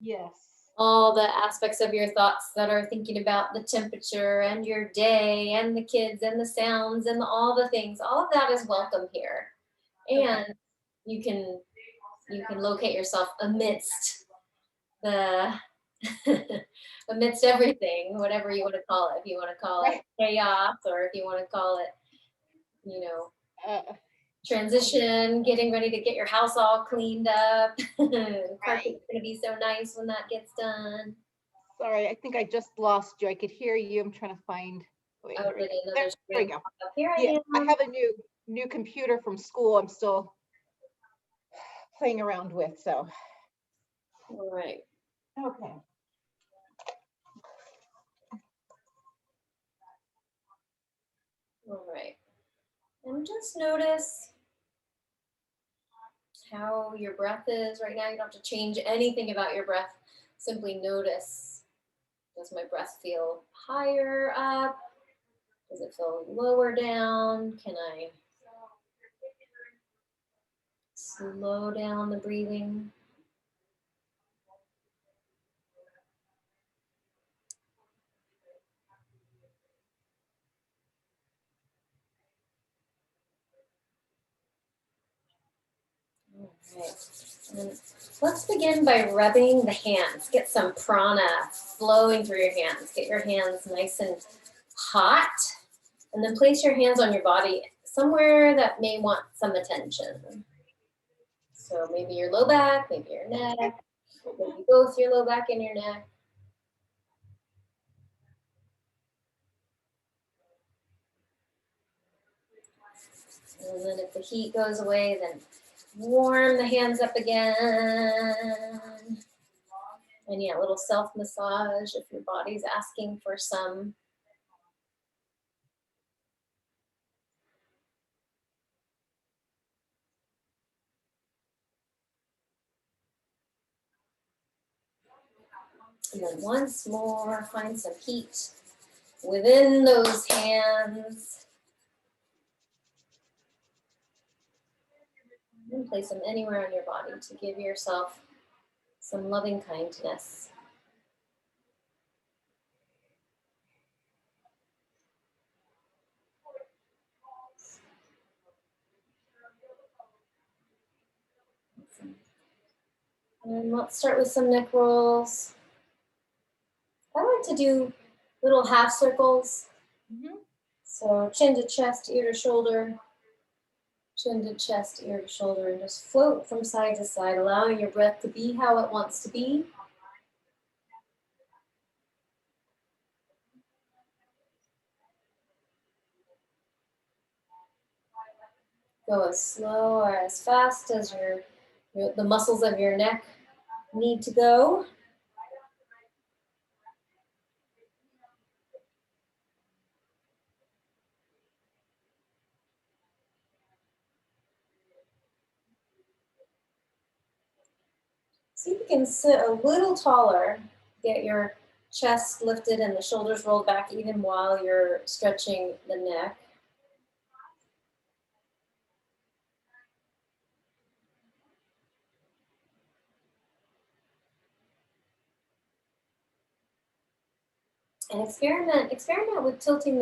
Yes. all the aspects of your thoughts that are thinking about the temperature and your day and the kids and the sounds and all the things. All of that is welcome here. Okay. And you can locate yourself amidst the amidst everything, whatever you want to call it. If you want to call it Right. chaos, or if you want to call it, you know, Uh, transition, getting ready to get your house all cleaned up. right. Carpet's gonna be so nice when that gets done. Sorry, I think I just lost you. I could hear you. I'm trying to find. Wait, Oh, here we did go. another There we screen go. pop up? Here Yeah, I I am. have a new computer from school. I'm still playing around with. So All right. okay. All right. And just notice how your breath is right now. You don't have to change anything about your breath. Simply notice, does my breath feel higher up? Does it feel lower down? Can I slow down the breathing? All right. And let's begin by rubbing the hands. Get some prana flowing through your hands. Get your hands nice and hot. And then place your hands on your body somewhere that may want some attention. So maybe your low back, maybe your neck, maybe both your low back and your neck. And then if the heat goes away, then warm the hands up again. And yeah, a little self-massage if your body's asking for some. And then once more, find some heat within those hands. And place them anywhere on your body to give yourself some loving kindness. And let's start with some neck rolls. I like to do little half circles. So chin to chest, ear to shoulder, chin to chest, ear to shoulder, and just float from side to side, allowing your breath to be how it wants to be. Go as slow or as fast as the muscles of your neck need to go. See if you can sit a little taller, get your chest lifted and the shoulders rolled back even while you're stretching the neck. And experiment with taking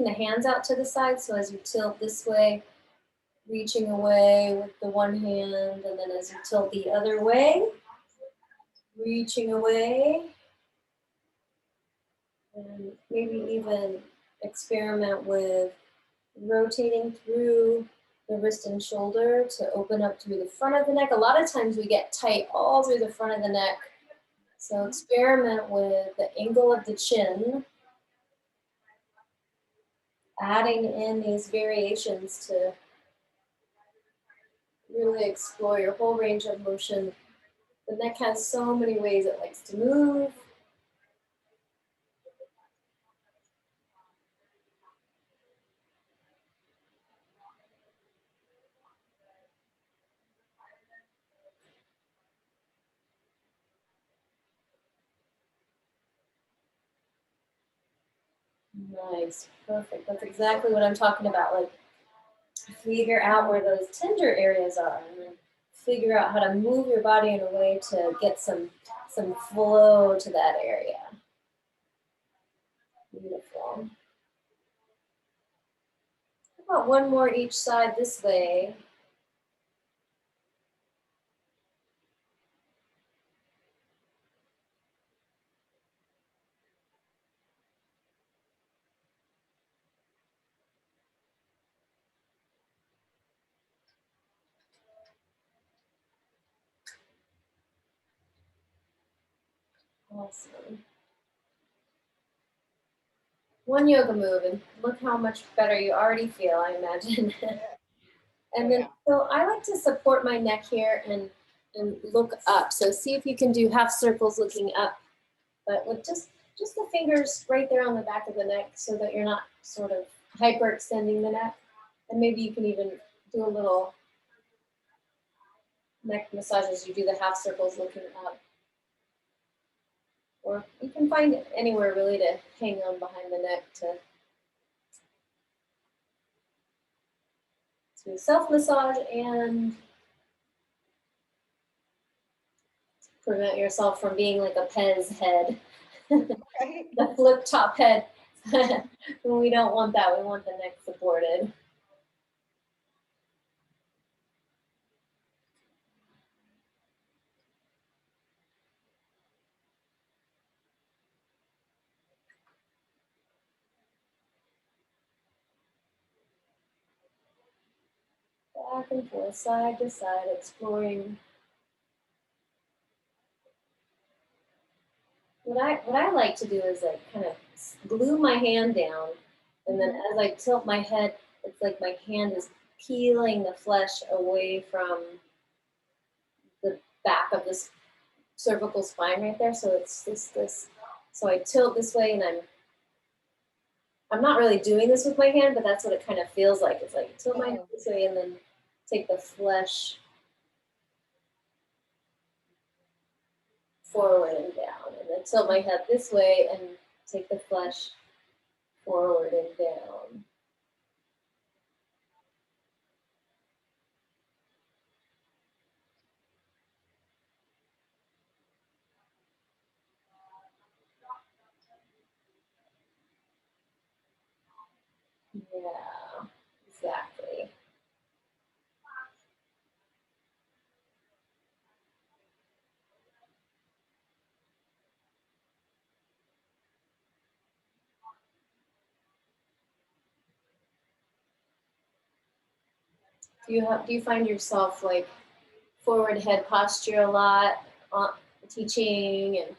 the hands out to the side. So as you tilt this way, reaching away with the one hand, and then as you tilt the other way, reaching away. And maybe even experiment with rotating through the wrist and shoulder to open up through the front of the neck. A lot of times we get tight all through the front of the neck. So experiment with the angle of the chin, adding in these variations to really explore your whole range of motion. The neck has so many ways it likes to move. Nice, perfect. That's exactly what I'm talking about. Like, figure out where those tender areas are and then figure out how to move your body in a way to get some flow to that area. Beautiful. How about one more each side this way? Awesome. One yoga move, and look how much better you already feel, I imagine. And then, so I like to support my neck here and look up. So see if you can do half circles looking up, but with just the fingers right there on the back of the neck so that you're not sort of hyperextending the neck. And maybe you can even do a little neck massage as you do the half circles looking up. Or you can find it anywhere really to hang on behind the neck to self-massage and prevent yourself from being like a Pez head. Right. The flip top head. We don't want that. We want the neck supported. Back and forth, side to side, exploring. What I like to do is like kind of glue my hand down, and then as I tilt my head, it's like my hand is peeling the flesh away from the back of this cervical spine right there. So it's this. So I tilt this way, and I'm not really doing this with my hand, but that's what it kind of feels like. It's like tilt my hand this way, and then take the flesh forward and down, and then tilt my head this way and take the flesh forward and down. Yeah, exactly. Do you find yourself like forward head posture a lot, teaching and?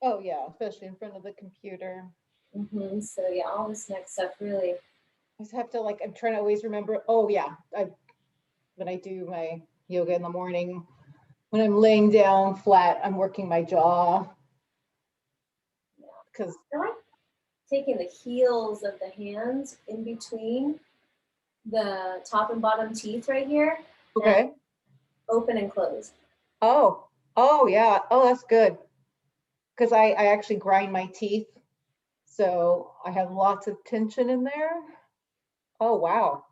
Oh yeah, especially in front of the computer. So yeah, all this next stuff really. I just have to like, I'm trying to always remember, oh yeah, when I do my yoga in the morning, when I'm laying down flat, I'm working my jaw. Because I like taking the heels of the hands in between the top and bottom teeth right here. okay. Open and close. Oh yeah. Oh, that's good. Because I actually grind my teeth. So I have lots of tension in there. Oh wow.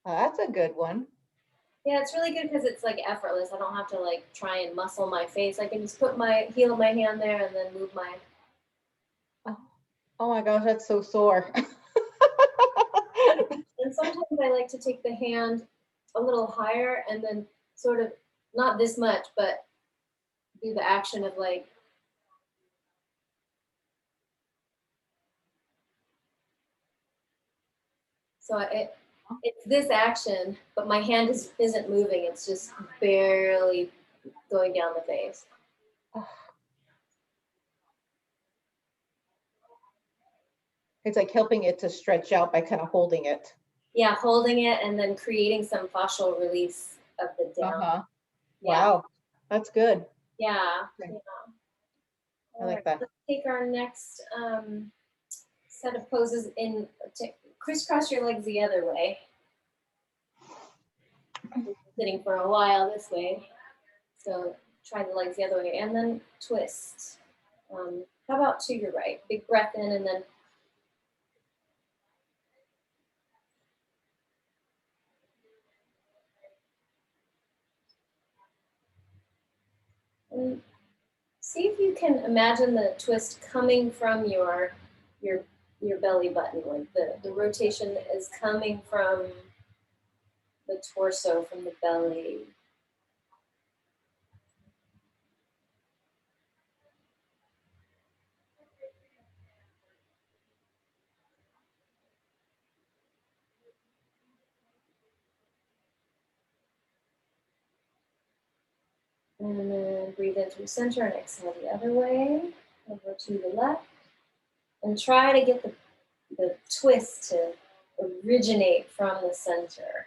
That's a good one. Yeah, it's really good because it's like effortless. I don't have to like try and muscle my face. I can just put my heel of my hand there and then move my. Oh, oh my gosh, that's so sore. And sometimes I like to take the hand a little higher and then sort of, not this much, but do the action of like. So it's this action, but my hand isn't moving. It's just barely going down the face. It's like helping it to stretch out by kind of holding it. Yeah, holding it and then creating some fascial release of the down. Uh-huh. Yeah. Wow. That's good. Yeah. Okay. Yeah. I All like right, that. let's take our next set of poses in crisscross your legs the other way. Sitting for a while this way. So try the legs the other way and then twist. How about to your right? Big breath in and then And see if you can imagine the twist coming from your belly button, like the rotation is coming from the torso, from the belly. And then breathe in through center and exhale the other way, over to the left. And try to get the twist to originate from the center.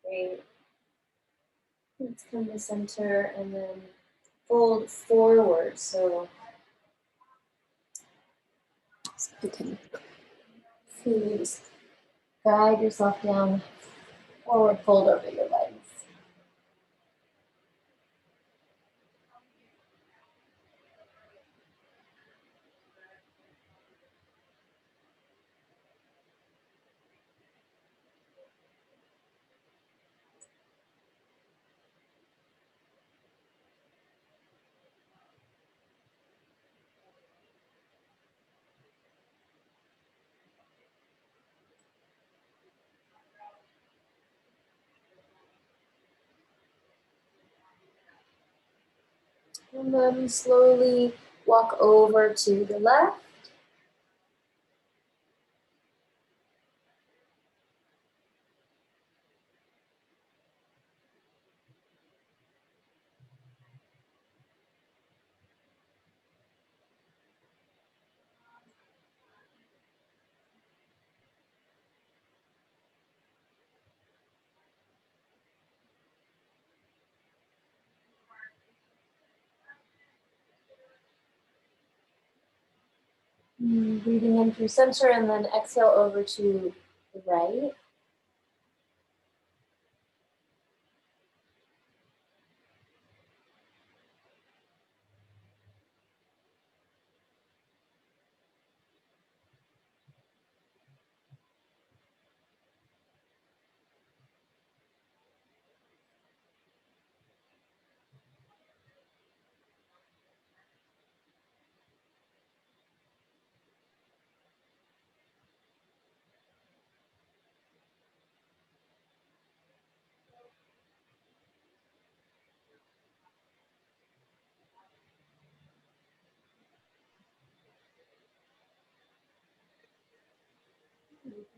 Great. Let's come to center and then fold forward. So you can just guide yourself down, forward fold over your legs. And then slowly walk over to the left. Breathing in through center and then exhale over to the right.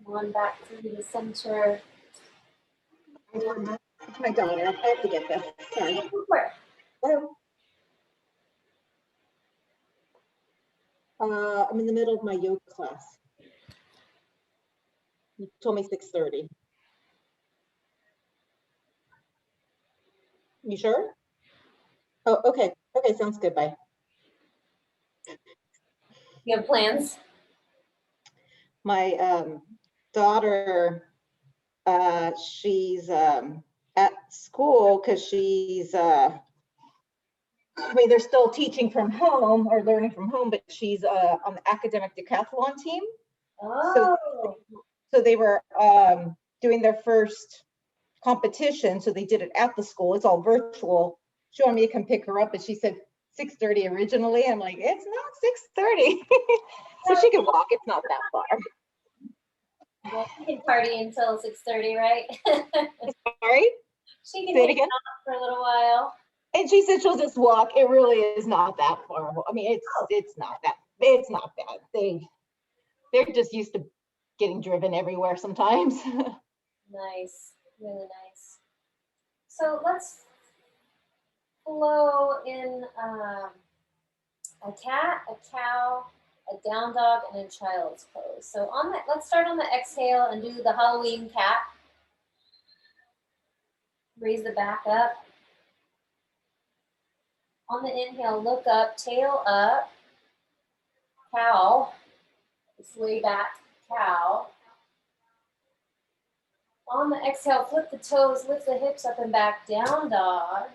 One back through the center. It's my daughter. I have to get this. Sorry. Hello. I'm in the middle of my yoga class. You told me 6:30. You sure? Oh, okay. Okay, sounds good. Bye. You have plans? My daughter, she's at school because she's I mean, they're still teaching from home or learning from home, but she's on the academic decathlon team. Oh. So they were doing their first competition. So they did it at the school. It's all virtual. She wanted me to come pick her up, but she said 6:30 originally. I'm like, it's not 6:30. So she can walk. It's not that far. Well, she can party until 6:30, right? Sorry? She can Say it hang again? out for a little while. And she said she'll just walk. It really is not that far. I mean, it's not bad. They're just used to getting driven everywhere sometimes. Nice, really nice. So let's flow in a cat, a cow, a down dog, and a child's pose. So on the, let's start on the exhale and do the Halloween cat. Raise the back up. On the inhale, look up, tail up, cow, sway back, cow. On the exhale, flip the toes, lift the hips up and back, down dog.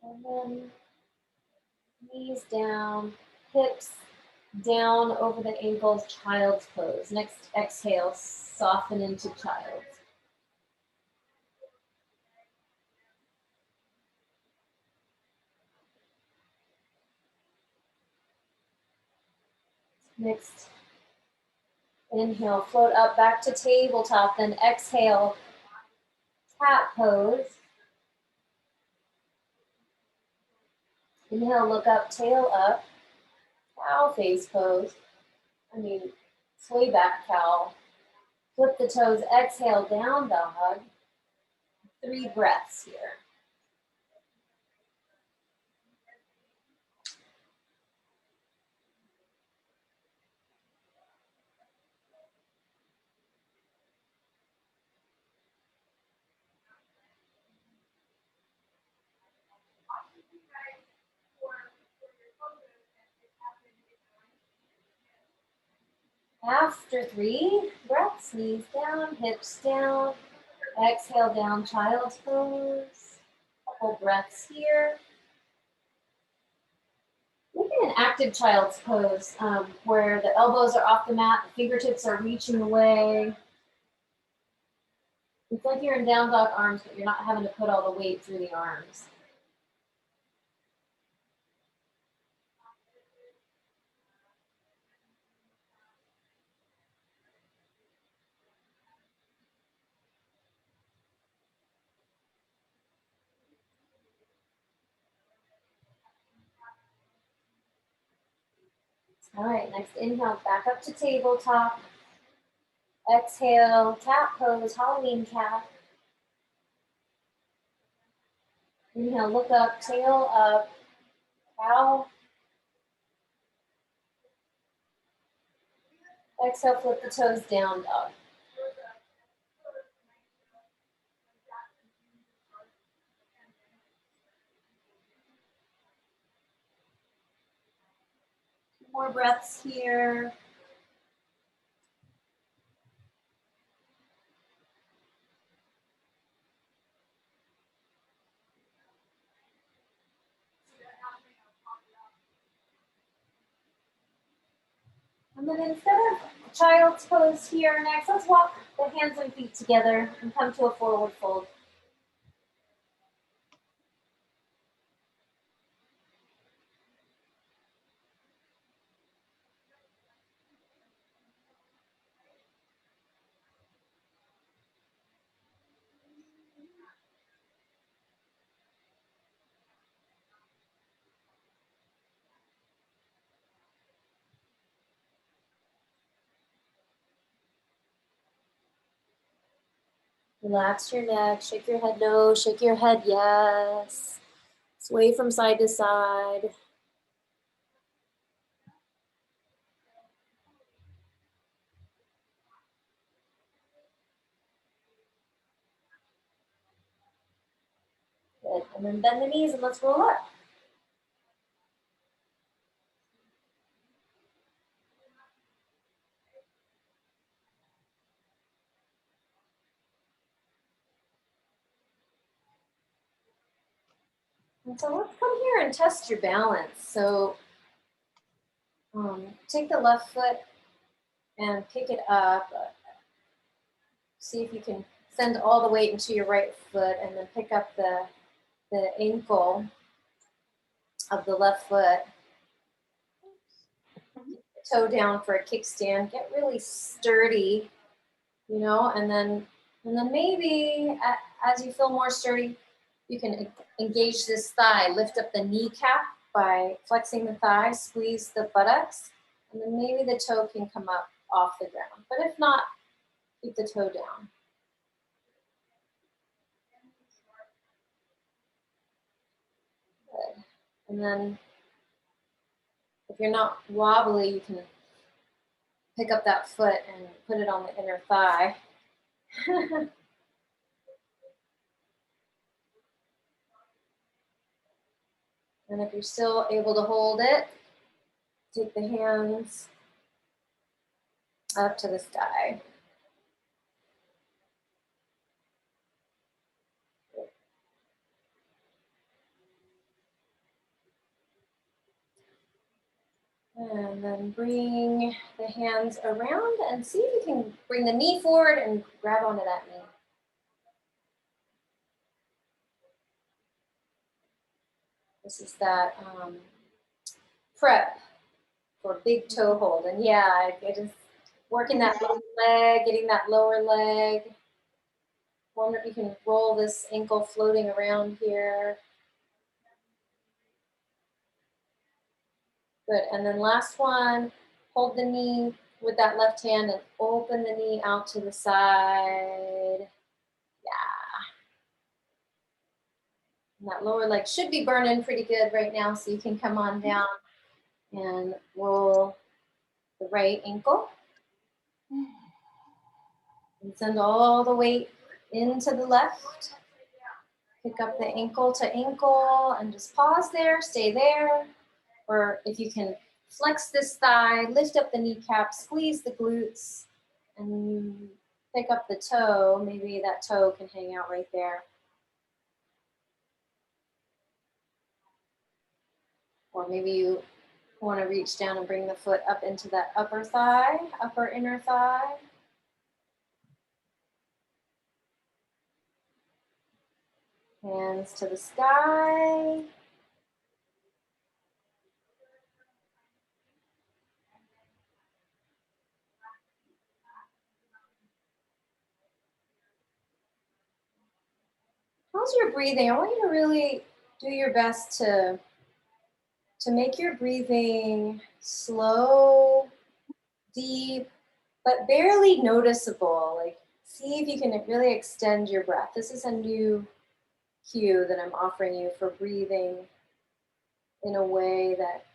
And then knees down, hips down over the ankles, child's pose. Next exhale, soften into child's. Next inhale, float up back to tabletop, then exhale, cat pose. Inhale, look up, tail up, cow face pose. Sway back cow. Flip the toes, exhale, down dog. 3 breaths here. After 3 breaths, knees down, hips down. Exhale down, child's pose. Couple breaths here. Maybe an active child's pose where the elbows are off the mat, the fingertips are reaching away. It's like you're in down dog arms, but you're not having to put all the weight through the arms. All right, next inhale, back up to tabletop. Exhale, cat pose, Halloween cat. Inhale, look up, tail up, cow. Exhale, flip the toes, down dog. More breaths here. And then instead of child's pose here next, let's walk the hands and feet together and come to a forward fold. Relax your neck, shake your head no, shake your head yes. Sway from side to side. Good, and then bend the knees and let's roll up. And so let's come here and test your balance. So take the left foot and pick it up. See if you can send all the weight into your right foot and then pick up the ankle of the left foot. Toe down for a kickstand. Get really sturdy, you know, and then maybe as you feel more sturdy, you can engage this thigh. Lift up the kneecap by flexing the thigh, squeeze the buttocks, And then maybe the toe can come up off the ground. But if not, keep the toe down. Good. And then if you're not wobbly, you can pick up that foot and put it on the inner thigh. And if you're still able to hold it, take the hands up to the sky. And then bring the hands around and see if you can bring the knee forward and grab onto that knee. This is that prep for big toe hold. And yeah, I just working that lower leg, getting that lower leg. Wonder if you can roll this ankle floating around here. Good, and then last one, hold the knee with that left hand and open the knee out to the side. Yeah. And that lower leg should be burning pretty good right now, so you can come on down and roll the right ankle. And send all the weight into the left. Pick up the ankle to ankle and just pause there, stay there. Or if you can flex this thigh, lift up the kneecap, squeeze the glutes, and pick up the toe. Maybe that toe can hang out right there. Or maybe you want to reach down and bring the foot up into that upper thigh, upper inner thigh. Hands to the sky. How's your breathing? I want you to really do your best to make your breathing slow, deep, but barely noticeable. Like, see if you can really extend your breath. This is a new cue that I'm offering you for breathing in a way that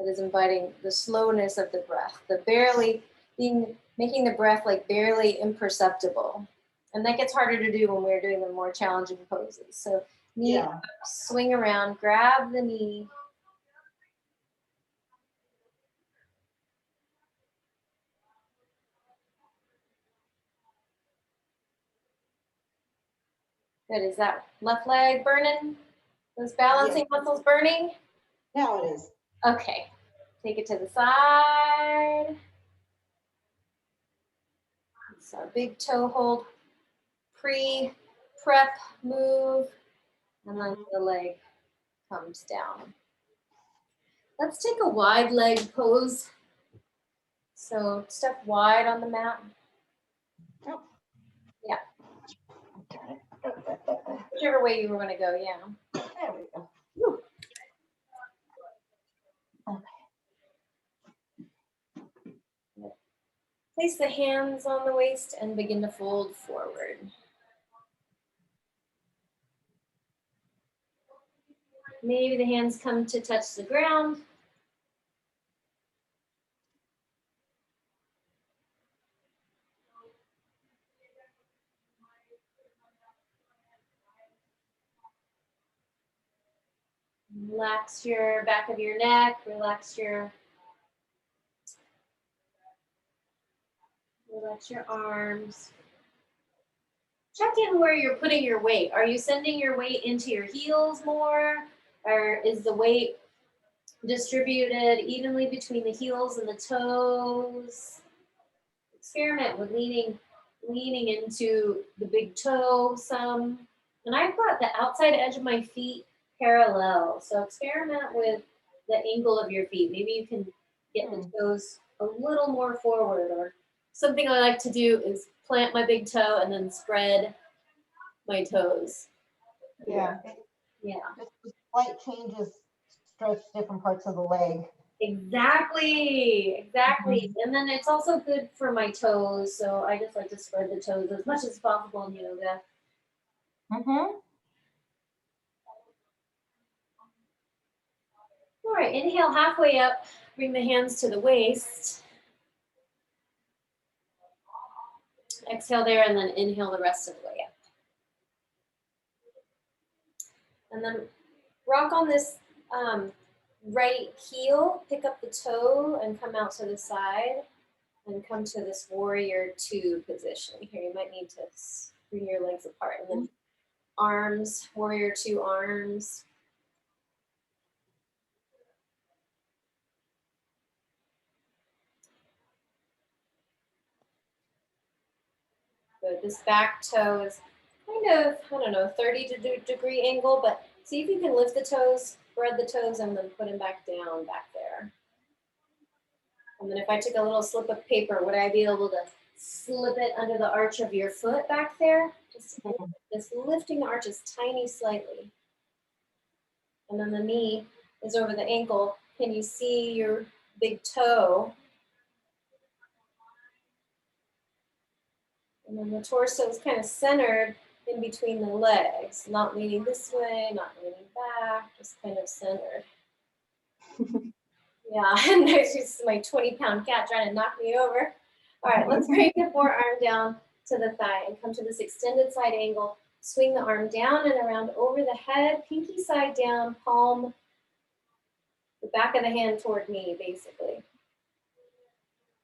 is inviting the slowness of the breath, the barely making the breath like barely imperceptible. And that gets harder to do when we're doing the more challenging poses. So knee up, swing around, grab the knee. Good, is that left leg burning? Those balancing muscles burning? Now it is. Okay, take it to the side. It's our big toe hold, pre-prep move, and then the leg comes down. Let's take a wide leg pose. So step wide on the mat. Oh. Yeah. Whichever way you were going to go, yeah. There we go. Woo. Okay. Place the hands on the waist and begin to fold forward. Maybe the hands come to touch the ground. Relax your back of your neck, relax your arms. Check in where you're putting your weight. Are you sending your weight into your heels more? Or is the weight distributed evenly between the heels and the toes? Experiment with leaning into the big toe some. And I've got the outside edge of my feet parallel. So experiment with the angle of your feet. Maybe you can get the toes a little more forward. Or something I like to do is plant my big toe and then spread my toes. Yeah. Yeah. Just slight changes stretch different parts of the leg. Exactly. And then it's also good for my toes. So I just like to spread the toes as much as possible in yoga. All right, inhale halfway up, bring the hands to the waist. Exhale there, and then inhale the rest of the way up. And then rock on this right heel, pick up the toe and come out to the side and come to this warrior two position. Here, you might need to bring your legs apart. And then arms, warrior two arms. Good. This back toe is kind of, I don't know, 30-degree angle, but see if you can lift the toes, spread the toes, and then put them back down back there. And then if I took a little slip of paper, would I be able to slip it under the arch of your foot back there? Just lifting the arches tiny slightly. And then the knee is over the ankle. Can you see your big toe? And then the torso is kind of centered in between the legs, not leaning this way, not leaning back, just kind of centered. Yeah, and there's just my 20-pound cat trying to knock me over. All right, let's bring the forearm down to the thigh and come to this extended side angle. Swing the arm down and around over the head, pinky side down, palm, the back of the hand toward me, basically.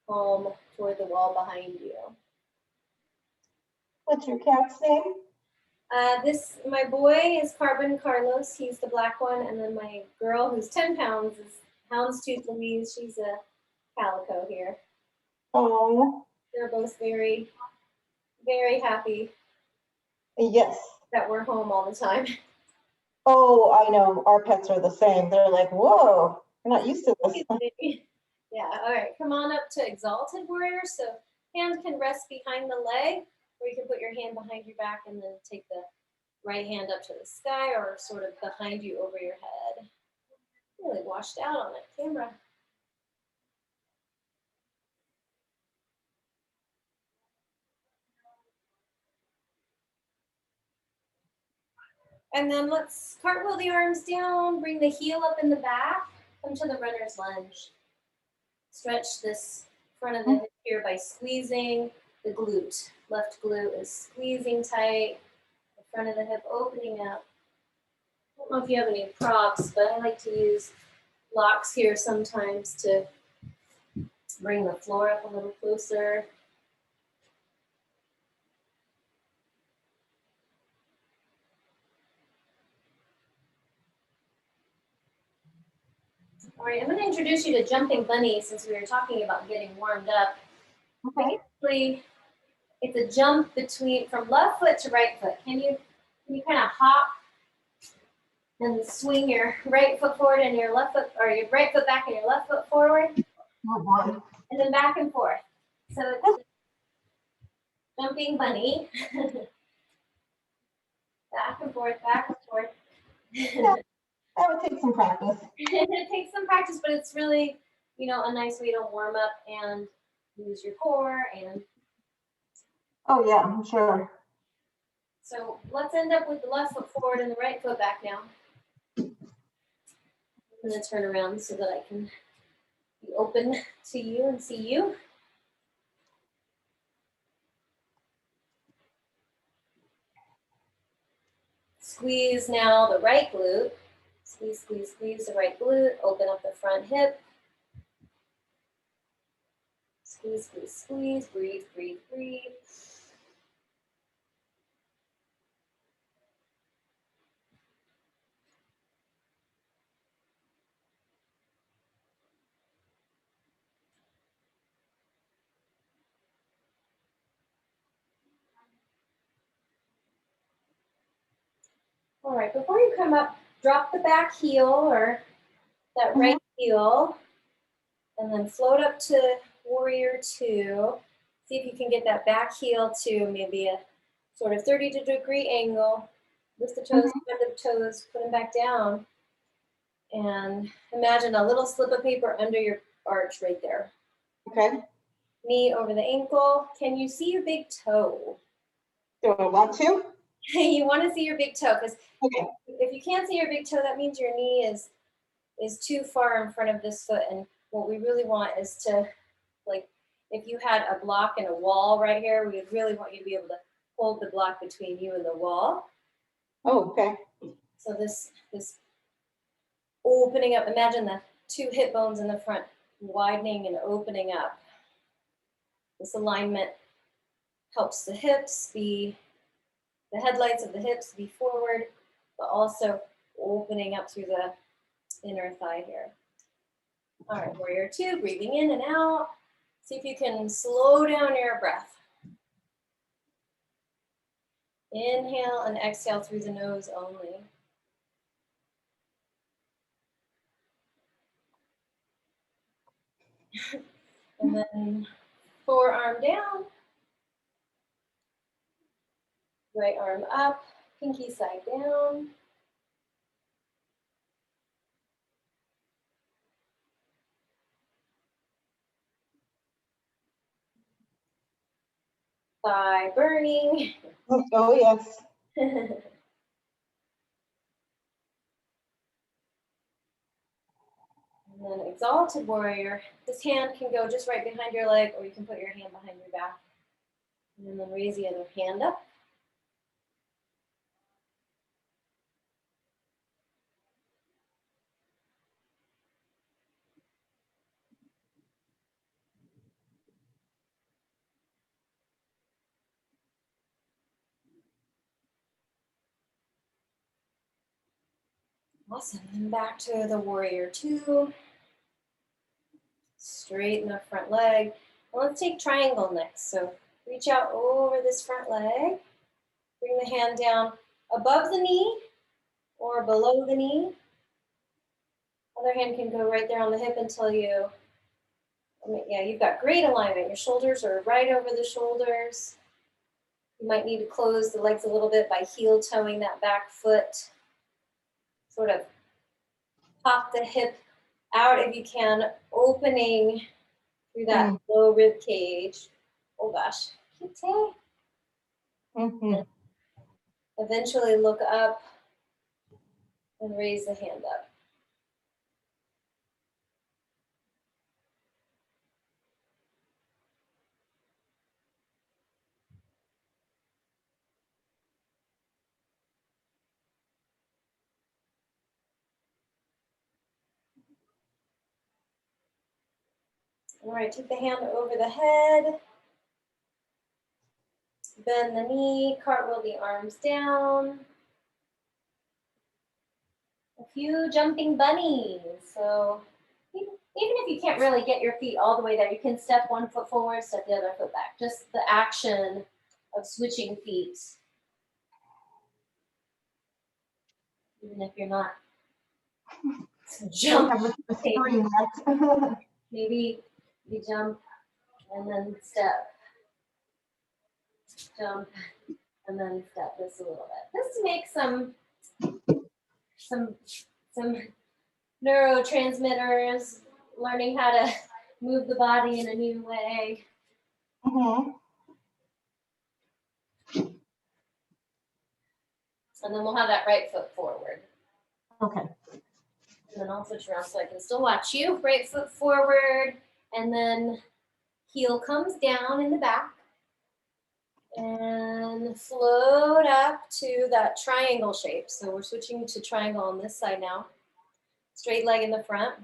Palm toward the wall behind you. What's your cat's name? My boy is Carbon Carlos, he's the black one, and then my girl who's 10 pounds is Houndstooth Louise, she's a calico here. Oh. They're both very, very happy. Yes. That we're home all the time. Oh, I know, our pets are the same. They're like, whoa, we're not used to this. Yeah, all right, come on up to Exalted Warrior. So hand can rest behind the leg, or you can put your hand behind your back and then take the right hand up to the sky or sort of behind you over your head. Really washed out on that camera. And then let's cartwheel the arms down, bring the heel up in the back, come to the runner's lunge. Stretch this front of the hip here by squeezing the glute. Left glute is squeezing tight, the front of the hip opening up. I don't know if you have any props, but I like to use blocks here sometimes to bring the floor up a little closer. All right, I'm going to introduce you to jumping bunny since we were talking about getting warmed up. Okay. Basically, it's a jump from left foot to right foot. Can you kind of hop and swing your right foot forward and your left foot, or your right foot back and your left foot forward? Oh boy. And then back and forth. So it's jumping bunny. Back and forth, back and forth. That would take some practice. It takes some practice, but it's really, a nice way to warm up and use your core. And oh yeah, I'm sure. so let's end up with the left foot forward and the right foot back now. I'm going to turn around so that I can be open to you and see you. Squeeze now the right glute. Squeeze, squeeze, squeeze the right glute. Open up the front hip. Squeeze, squeeze, squeeze. Breathe, breathe, breathe. All right, before you come up, drop the back heel or that right heel, and then float up to warrior two. See if you can get that back heel to maybe a sort of 30-degree angle. Lift the toes, bend the toes, put them back down. And imagine a little slip of paper under your arch right there. Okay. Knee over the ankle. Can you see your big toe? Do I want to? You want to see your big toe, because Okay. if you can't see your big toe, that means your knee is too far in front of this foot. And what we really want is to, like, if you had a block and a wall right here, we would really want you to be able to hold the block between you and the wall. Oh, okay. So this opening up, imagine the two hip bones in the front widening and opening up. This alignment helps the hips be, the headlights of the hips be forward, but also opening up through the inner thigh here. All right, warrior two, breathing in and out. See if you can slow down your breath. Inhale and exhale through the nose only. And then forearm down, right arm up, pinky side down. Thigh burning. Oh, yes. And then exalted warrior. This hand can go just right behind your leg, or you can put your hand behind your back. And then raise the other hand up. Awesome. And back to the warrior two. Straighten the front leg. Well, let's take triangle next. So reach out over this front leg. Bring the hand down above the knee or below the knee. Other hand can go right there on the hip until you, yeah, you've got great alignment. Your shoulders are right over the shoulders. You might need to close the legs a little bit by heel toeing that back foot. Sort of pop the hip out if you can, opening through that low rib cage. Oh gosh, cute. Eventually look up and raise the hand up. All right, take the hand over the head. Bend the knee, cartwheel the arms down. A few jumping bunnies. So even if you can't really get your feet all the way there, you can step one foot forward, step the other foot back. Just the action of switching feet. Even if you're not jumping. Maybe you jump and then step. Jump and then step this a little bit. Just to make some neurotransmitters, learning how to move the body in a new way. And then we'll have that right foot forward. Okay. And then I'll switch around so I can still watch you. Right foot forward, and then heel comes down in the back. And float up to that triangle shape. So we're switching to triangle on this side now. Straight leg in the front.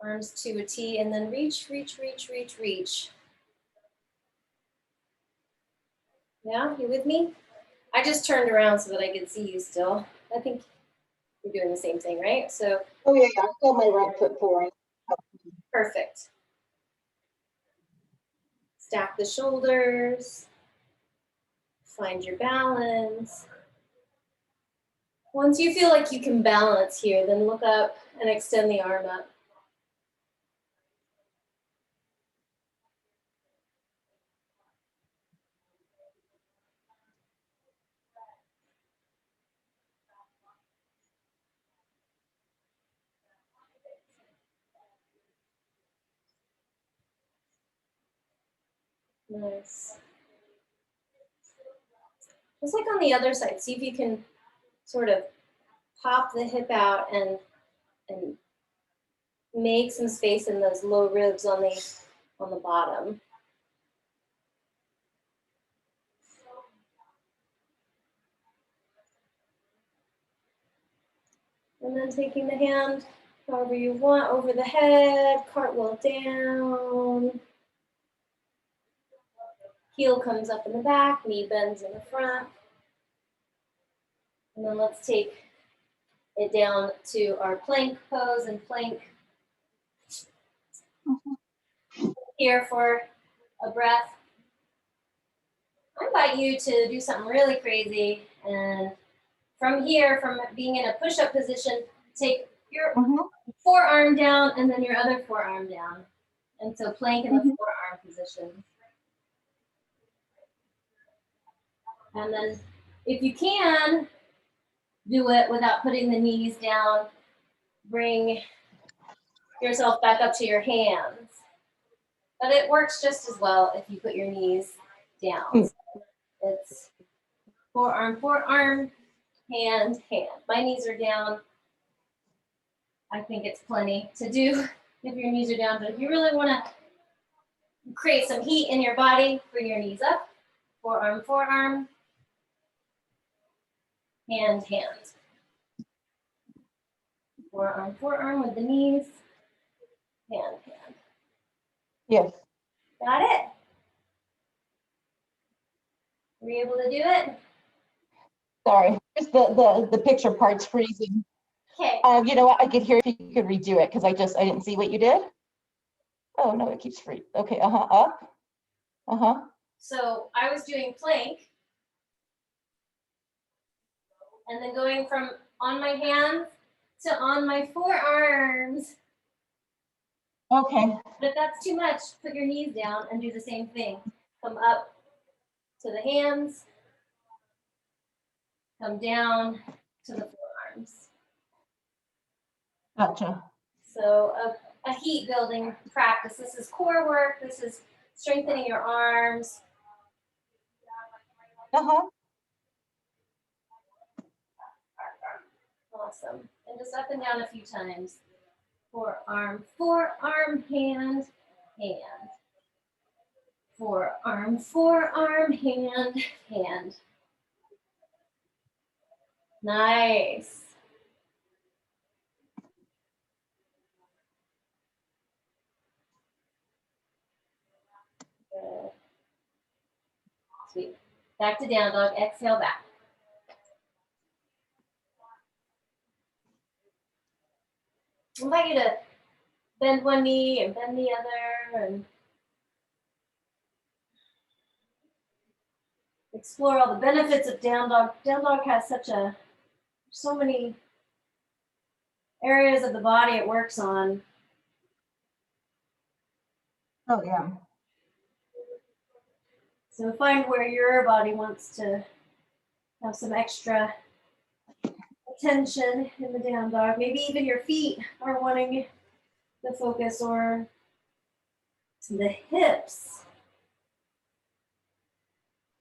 Arms to a T, and then reach, reach, reach, reach, reach. Yeah, you with me? I just turned around so that I could see you still. I think you're doing the same thing, right? So. Oh yeah, I still my right foot forward. Perfect. Stack the shoulders. Find your balance. Once you feel like you can balance here, then look up and extend the arm up. Nice. Just like on the other side, see if you can sort of pop the hip out and make some space in those low ribs on the bottom. And then taking the hand however you want over the head, cartwheel down. Heel comes up in the back, knee bends in the front. And then let's take it down to our plank pose and plank. Here for a breath. I invite you to do something really crazy. And from here, from being in a push-up position, take your forearm down and then your other forearm down. And so plank in the forearm position. And then if you can, do it without putting the knees down. Bring yourself back up to your hands. But it works just as well if you put your knees down. So it's forearm, forearm, hand, hand. My knees are down. I think it's plenty to do if your knees are down. But if you really want to create some heat in your body, bring your knees up. Forearm, forearm, hand, hand. Forearm, forearm with the knees. Hand, hand. Yes. Got it? Were you able to do it? Sorry, just the picture part's freezing. Okay. You know what? I could hear if you could redo it because I didn't see what you did. Oh no, it keeps free. Okay. Up. So I was doing plank. And then going from on my hands to on my forearms. Okay. But if that's too much, put your knees down and do the same thing. Come up to the hands. Come down to the forearms. Gotcha. So a heat building practice. This is core work. This is strengthening your arms. Awesome. And just up and down a few times. Forearm, forearm, hand, hand. Forearm, forearm, hand, hand. Nice. Good. Sweet. Back to down dog. Exhale back. I invite you to bend one knee and bend the other and explore all the benefits of down dog. Down dog has so many areas of the body it works on. Oh yeah. So find where your body wants to have some extra attention in the down dog. Maybe even your feet are wanting the focus, or the hips.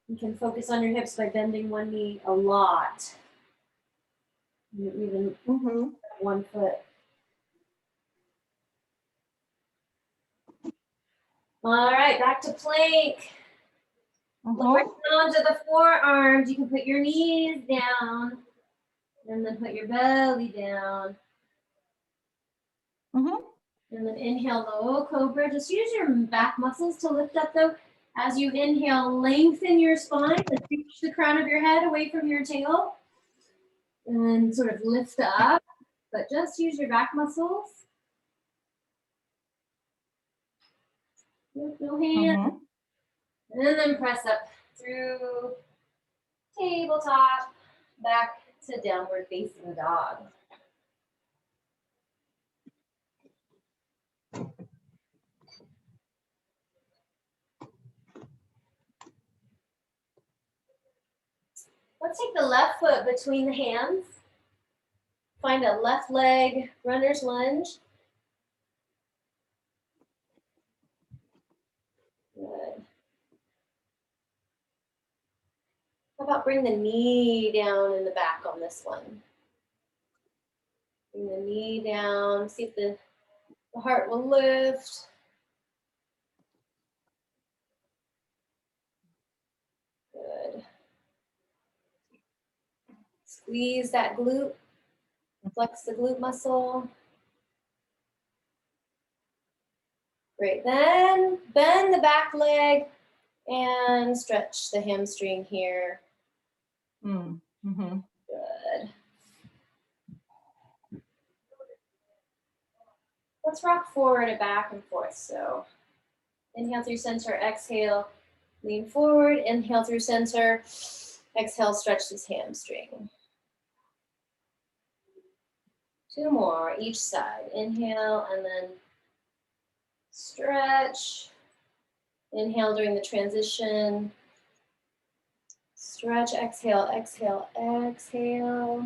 You can focus on your hips by bending one knee a lot. Even one foot. All right, back to plank. Lower down to the forearms. You can put your knees down and then put your belly down. And then inhale, low cobra. Just use your back muscles to lift up though. As you inhale, lengthen your spine and reach the crown of your head away from your tail. And then sort of lift up, but just use your back muscles. Lift your hand. And then press up through tabletop, back to downward facing dog. Let's take the left foot between the hands. Find a left leg runner's lunge. Good. How about bring the knee down in the back on this one? Bring the knee down, see if the heart will lift. Good. Squeeze that glute, flex the glute muscle. Great, then bend the back leg and stretch the hamstring here. Mm-hmm. Good. Let's rock forward and back and forth. So inhale through center, exhale, lean forward, inhale through center, exhale, stretch this hamstring. 2 more each side. Inhale and then stretch. Inhale during the transition. Stretch, exhale, exhale, exhale.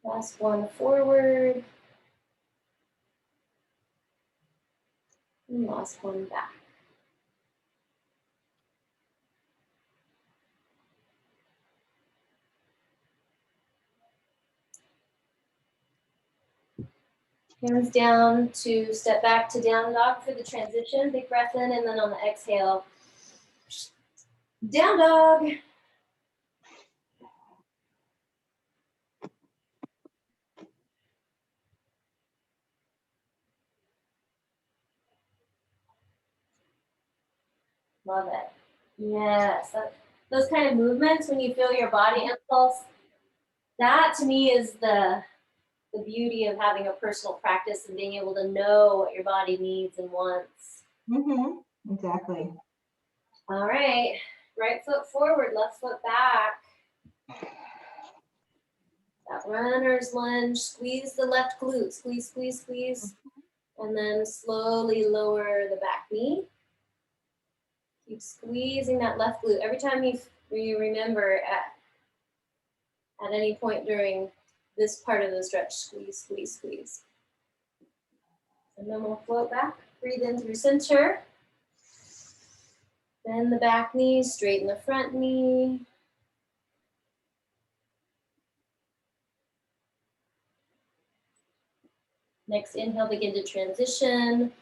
Last one forward. And last one back. Hands down to step back to down dog for the transition. Big breath in, and then on the exhale, down dog. Love it. Yes, those kind of movements when you feel your body impulse, that to me is the beauty of having a personal practice and being able to know what your body needs and wants. Mm-hmm. Exactly. All right, right foot forward, left foot back. That runner's lunge, squeeze the left glute, squeeze, squeeze, squeeze. And then slowly lower the back knee. Keep squeezing that left glute. Every time you remember at any point during this part of the stretch, squeeze, squeeze, squeeze. And then we'll float back, breathe in through center. Bend the back knee, straighten the front knee. Next inhale, begin to transition.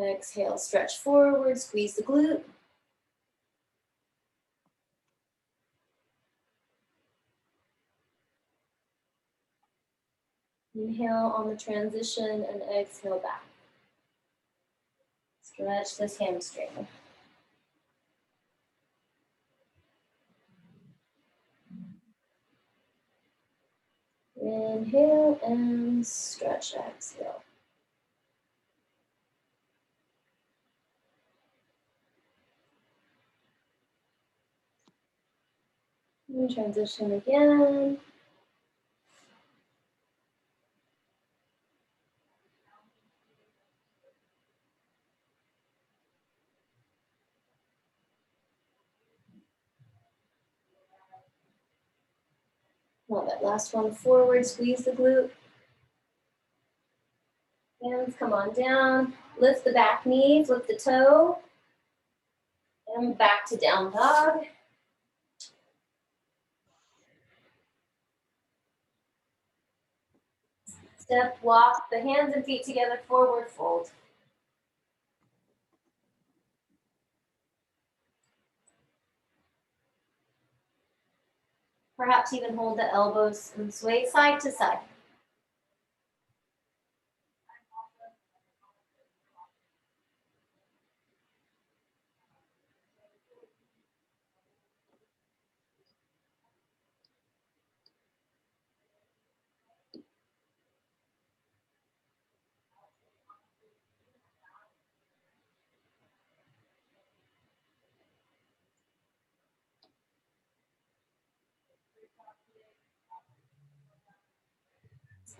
Exhale, stretch forward, squeeze the glute. Inhale on the transition and exhale back. Stretch this hamstring. Inhale and stretch, exhale. And transition again. Well, that last one forward, squeeze the glute. Hands come on down. Lift the back knee, flip the toe. And back to down dog. Step, walk the hands and feet together, forward fold. Perhaps even hold the elbows and sway side to side.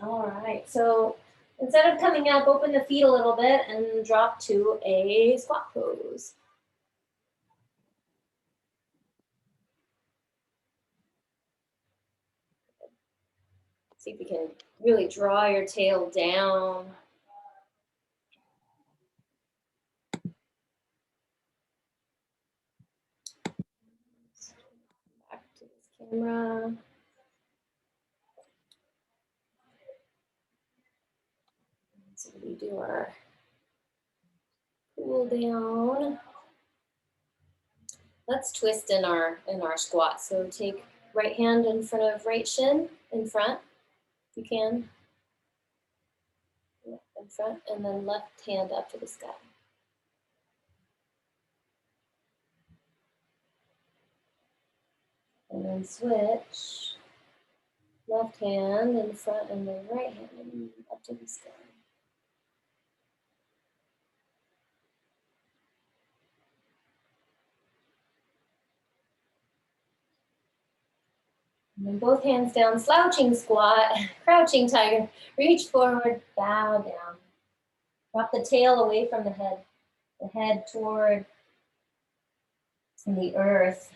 All right, so instead of coming up, open the feet a little bit and drop to a squat pose. See if you can really draw your tail down. camera. So we do our cool down. Let's twist in our squat. So take right hand in front of right shin, in front, if you can. Yeah, in front, and then left hand up to the sky. And then switch. Left hand in front and then right hand up to the sky. And then both hands down, slouching squat, crouching tiger. Reach forward, bow down. Drop the tail away from the head toward the earth.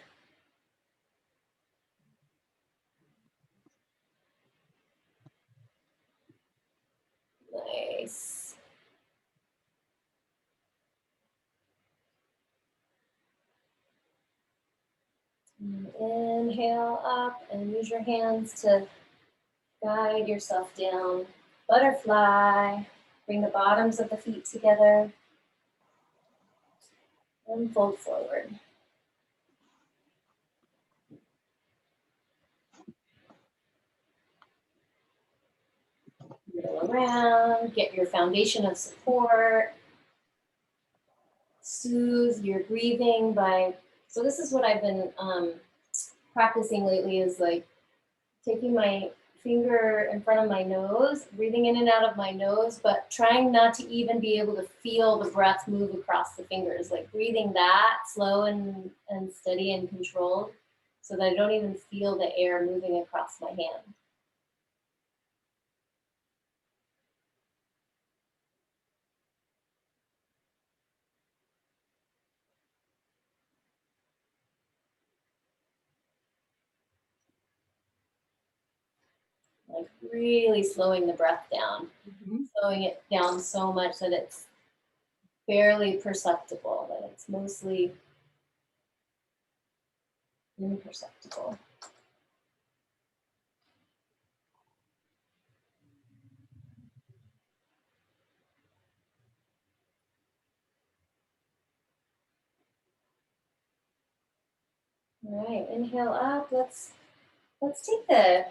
Nice. And inhale up and use your hands to guide yourself down. Butterfly. Bring the bottoms of the feet together. And fold forward. Wiggle around, get your foundation of support. Soothe your breathing by, so this is what I've been practicing lately, is like taking my finger in front of my nose, breathing in and out of my nose, but trying not to even be able to feel the breath move across the fingers, like breathing that slow and steady and controlled so that I don't even feel the air moving across my hand. Like really slowing the breath down, slowing it down so much that it's barely perceptible, that it's mostly imperceptible. All right, inhale up. Let's take the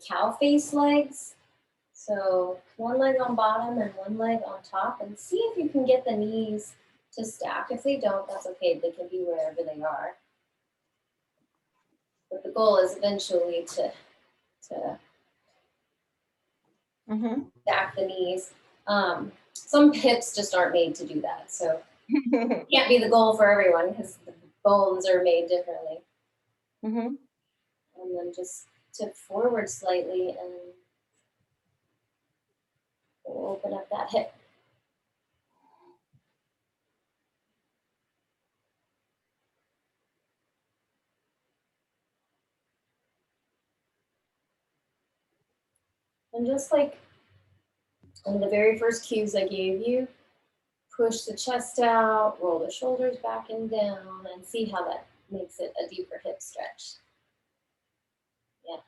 cow face legs. So one leg on bottom and one leg on top, and see if you can get the knees to stack. If they don't, that's okay. They can be wherever they are. But the goal is eventually to stack the knees. Some hips just aren't made to do that. So it can't be the goal for everyone because the bones are made differently. And then just tip forward slightly and we'll open up that hip. And just like in the very first cues I gave you, push the chest out, roll the shoulders back and down, and see how that makes it a deeper hip stretch. Yeah.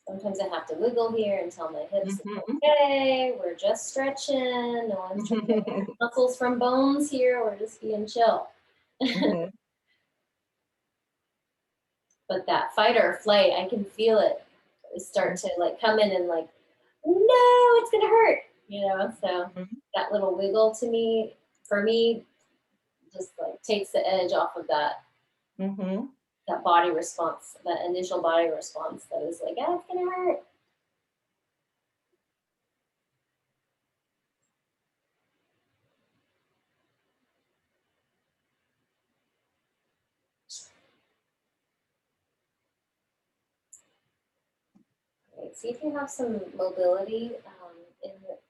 Sometimes I have to wiggle here and tell my hips, okay, we're just stretching. No one's trying to get muscles from bones here. We're just being chill. But that fight or flight, I can feel it start to like come in and like, no, it's gonna hurt, you know. So that little wiggle to me, for me, just like takes the edge off of that that body response, that initial body response that is like, ah, it's gonna hurt. Right. See if you have some mobility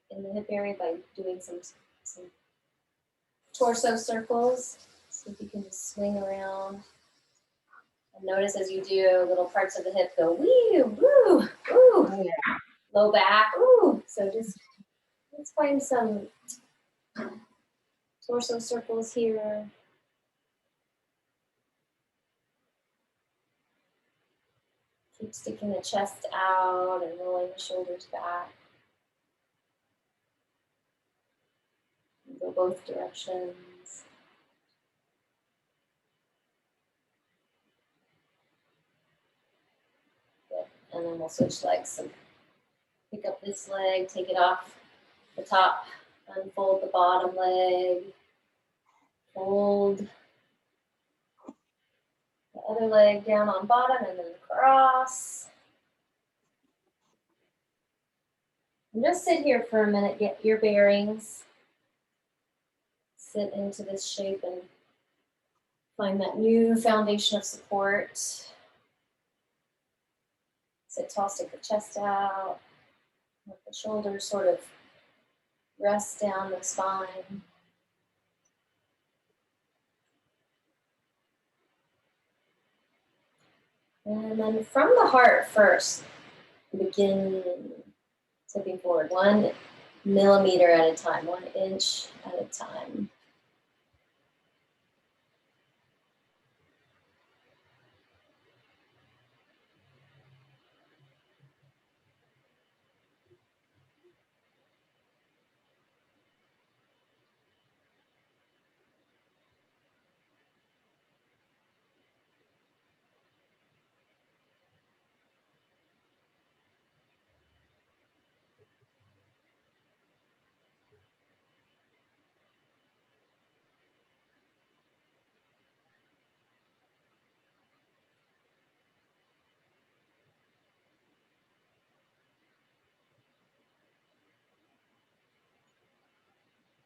in the hip area by doing some torso circles. See if you can just swing around. And notice as you do, little parts of the hip go woo, woo, woo, low back, ooh. So just let's find some torso circles here. Keep sticking the chest out and rolling the shoulders back. Go both directions. Good. And then we'll switch legs. So pick up this leg, take it off the top, unfold the bottom leg, fold the other leg down on bottom and then cross. And just sit here for a minute, get your bearings. Sit into this shape and find that new foundation of support. Sit tall, stick the chest out. Let the shoulders sort of rest down the spine. And then from the heart first, begin tipping forward 1 millimeter at a time, 1 inch at a time.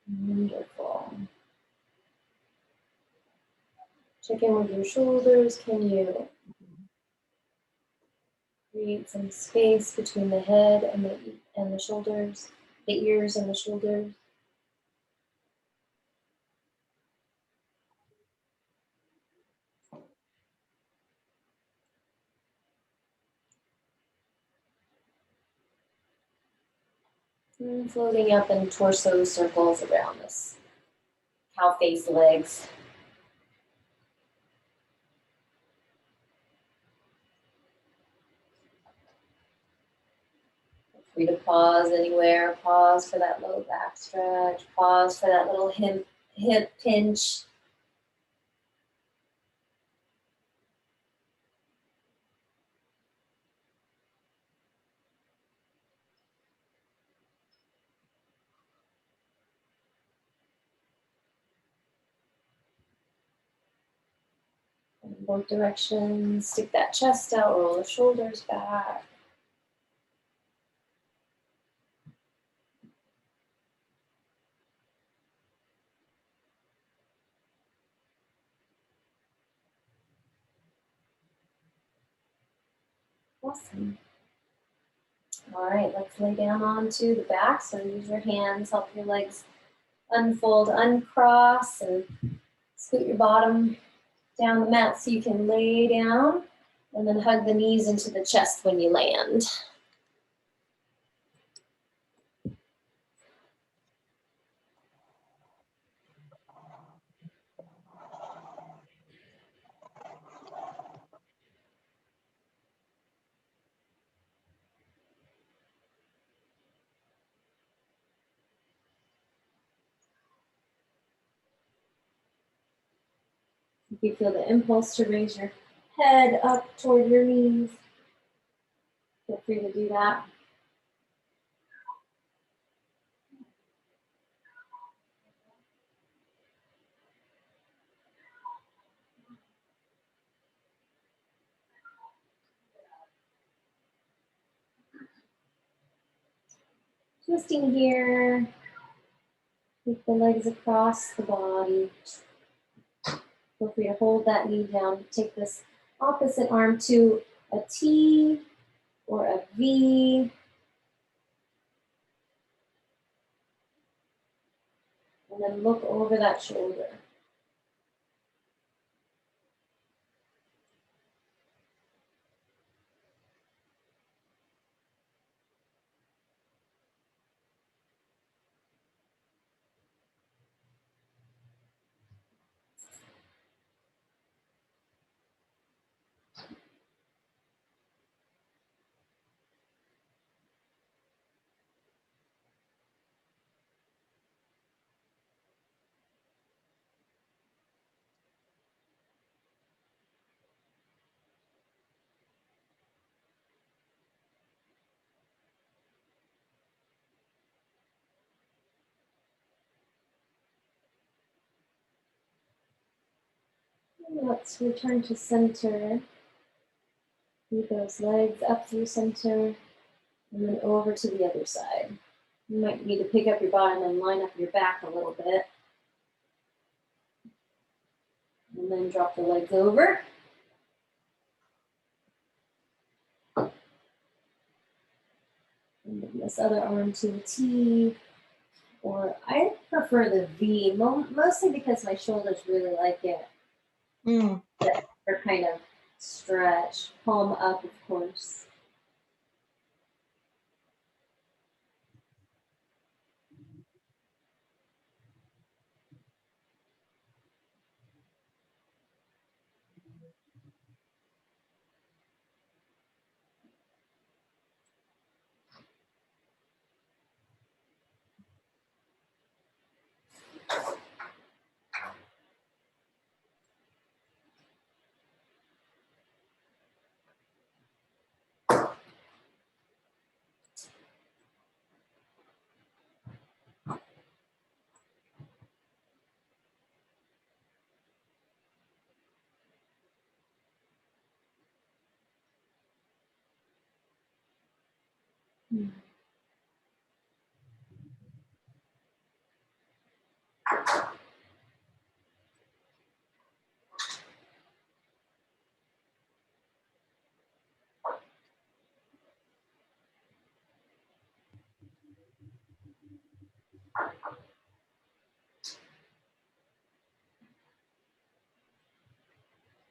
Wonderful. Check in with your shoulders. Can you create some space between the head and the shoulders, the ears and the shoulders? And floating up in torso circles around this cow face legs. Free to pause anywhere. Pause for that low back stretch. Pause for that little hip pinch. In both directions. Stick that chest out. Roll the shoulders back. Awesome. All right, let's lay down onto the back. So use your hands, help your legs unfold, uncross, and scoot your bottom down the mat so you can lay down, and then hug the knees into the chest when you land. If you feel the impulse to raise your head up toward your knees, feel free to do that. Twisting here, keep the legs across the body. Feel free to hold that knee down. Take this opposite arm to a T or a V. And then look over that shoulder. Let's return to center. Lead those legs up through center and then over to the other side. You might need to pick up your bottom and line up your back a little bit. And then drop the legs over. And bring this other arm to a T, or I prefer the V, mostly because my shoulders really like it. Or kind of stretch, palm up, of course.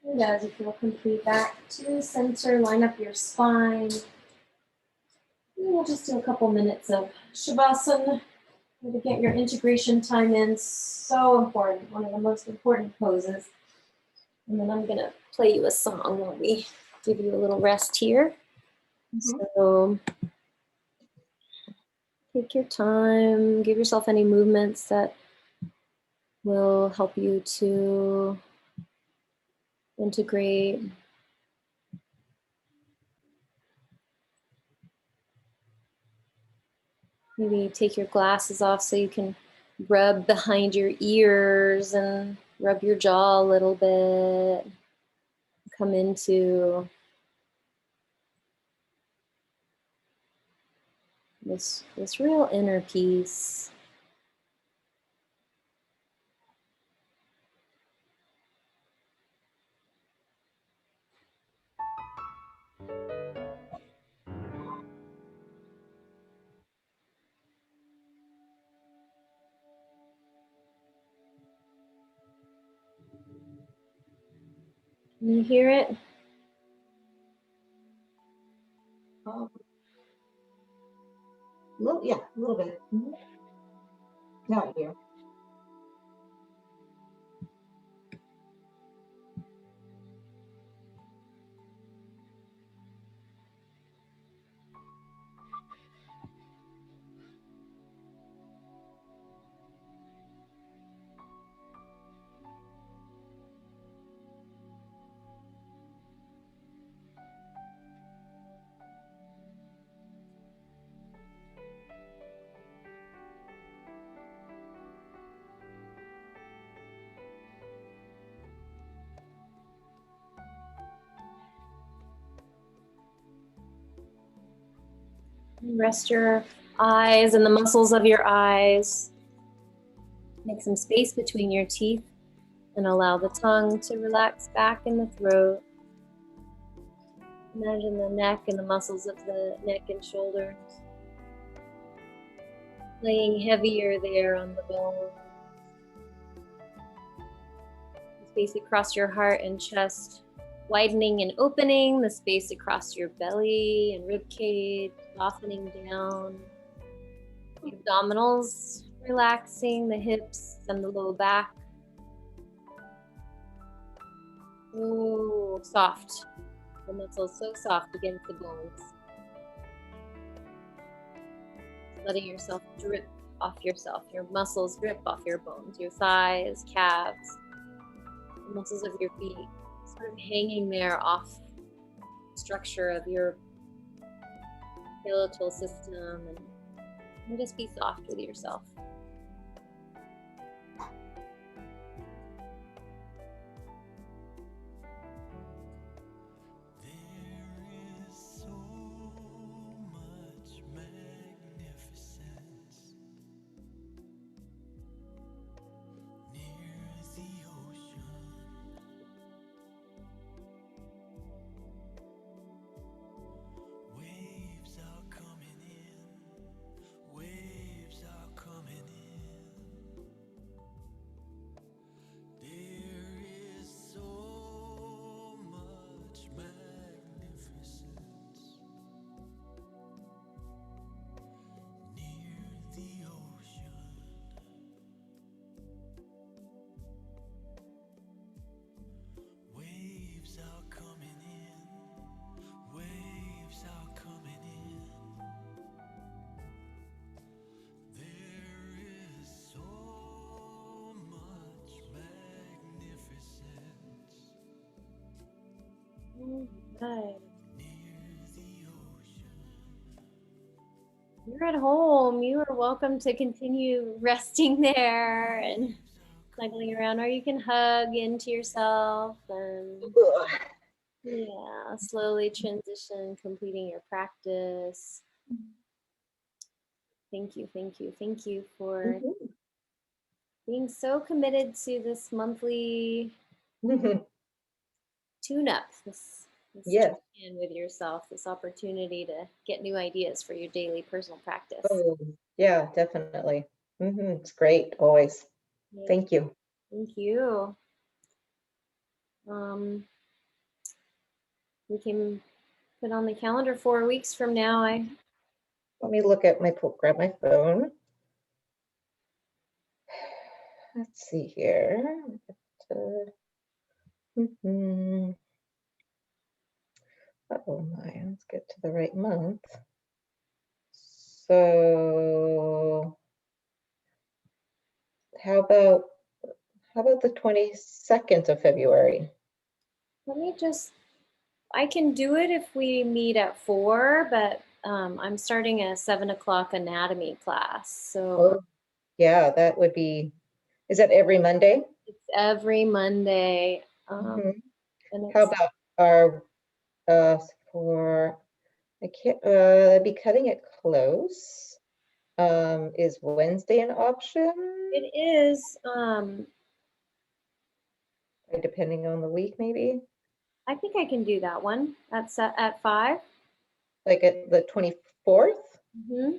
And as you feel complete, back to center, line up your spine. And we'll just do a couple minutes of Shavasana to get your integration time in. So important, one of the most important poses. And then I'm gonna play you a song while we give you a little rest here. So take your time, give yourself any movements that will help you to integrate. Maybe take your glasses off so you can rub behind your ears and rub your jaw a little bit. Come into this real inner peace. Can you hear it? Yeah, a little bit. Now I hear. Rest your eyes and the muscles of your eyes. Make some space between your teeth and allow the tongue to relax back in the throat. Imagine the neck and the muscles of the neck and shoulders laying heavier there on the bone. The space across your heart and chest widening and opening, the space across your belly and rib cage softening down. The abdominals relaxing, the hips and the low back. Oh, soft. The muscles so soft against the bones. Letting yourself drip off yourself. Your muscles drip off your bones, your thighs, calves, the muscles of your feet, sort of hanging there off the structure of your skeletal system, and just be soft with yourself. Right. You're at home. You are welcome to continue resting there and snuggling around, or you can hug into yourself and yeah, slowly transition, completing your practice. Thank you, thank you, thank you for being so committed to this monthly tune-up, this Yes. check-in with yourself, this opportunity to get new ideas for your daily personal practice. Oh, yeah, definitely. It's great, always. Yeah, Thank you. thank you. We can put on the calendar 4 weeks from now. Let me look at grab my phone. Let's see here. Oh my, let's get to the right month. So how about the 22nd of February? Let me just, I can do it if we meet at 4, but I'm starting a 7 o'clock anatomy class. So Oh, yeah, that would be, is that every Monday? it's every Monday. Mhm. And How it's, about our, for, I can't, I'd be cutting it close. Is Wednesday an option? it is, Depending on the week, maybe? I think I can do that one at 5. Like at the 24th? Mm-hmm.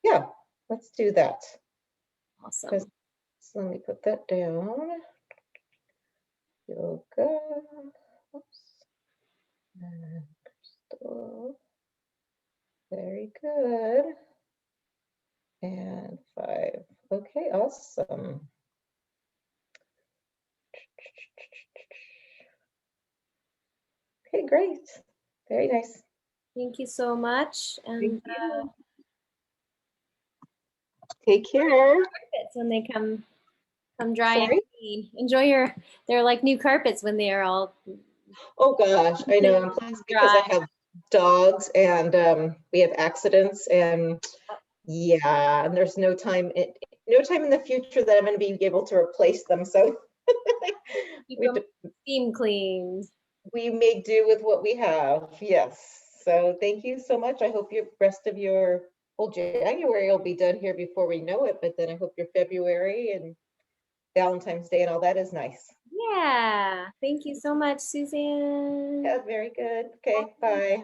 Yeah, let's do that. Awesome. So let me put that down. Yoga. Oops. And crystal. Very good. And 5. Okay, awesome. Okay, great. Very nice. Thank you so much. And Thank you. Take care. carpets when they come dry and Sorry. clean. Enjoy your, they're like new carpets when they are all Oh gosh, I know. And plus, because I dry. have dogs and we have accidents, and yeah, and there's no time in the future that I'm going to be able to replace them. So Keep we them steam cleaned. we make do with what we have. Yes. So thank you so much. I hope your rest of your whole January will be done here before we know it. But then I hope your February and Valentine's Day and all that is nice. Yeah. Thank you so much, Suzanne. Yeah, very good. Okay, bye.